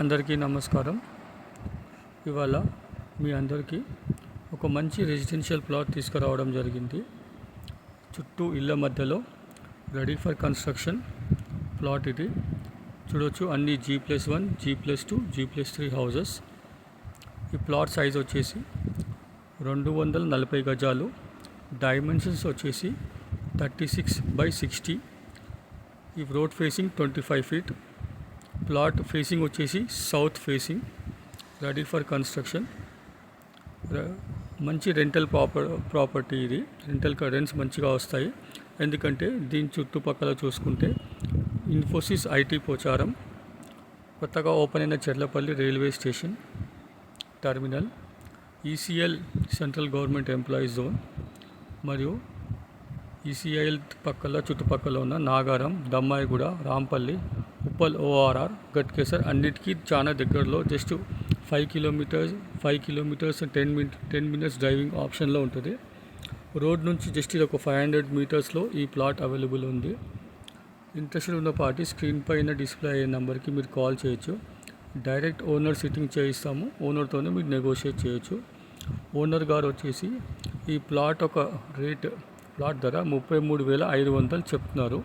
అందరికీ నమస్కారం. ఇవాళ మీ అందరికీ ఒక మంచి రెసిడెన్షియల్ ప్లాట్ తీసుకురావడం జరిగింది. చుట్టూ ఇళ్ళ మధ్యలో రెడీ ఫర్ కన్స్ట్రక్షన్ ప్లాట్ ఇది. చూడొచ్చు, అన్ని G+1, G+2, G+3 హౌజెస్. ఈ ప్లాట్ సైజ్ వచ్చేసి 240 గజాలు. డైమెన్షన్స్ వచ్చేసి 36/60. ఈ road facing 25 feet. Plot facing వచ్చేసి south facing. Ready for construction. మంచి రెంటల్ ప్రాపర్టీ ఇది. రెంట్స్ మంచిగా వస్తాయి. ఎందుకంటే దీని చుట్టుపక్కల చూసుకుంటే ఇన్ఫోసిస్ ఐటీ పోచారం, కొత్తగా ఓపెన్ అయిన Cherlapally railway station terminal, ECL central government employees zone, మరియు ఈసీఐఎల్ చుట్టుపక్కల ఉన్న నాగారం, దమ్మాయిగూడ, రాంపల్లి, ఉప్పల్ ఓఆర్ఆర్, గట్కేసర్ అన్నిటికీ చాలా దగ్గరలో. జస్ట్ 5 kilometers 10 minutes డ్రైవింగ్ ఆప్షన్లో ఉంటుంది. రోడ్ నుంచి జస్ట్ ఇది ఒక 500 meters ఈ ప్లాట్ అవైలబుల్ ఉంది. ఇంట్రెస్టెడ్ ఉన్న పార్టీ స్క్రీన్ పైన డిస్ప్లే అయ్యే నెంబర్కి మీరు కాల్ చేయొచ్చు. డైరెక్ట్ ఓనర్ సిట్టింగ్ చేయిస్తాము. ఓనర్తోనే మీరు నెగోషియేట్ చేయొచ్చు. ఓనర్ గారు వచ్చేసి ఈ ప్లాట్ ధర 33,500 చెప్తున్నారు.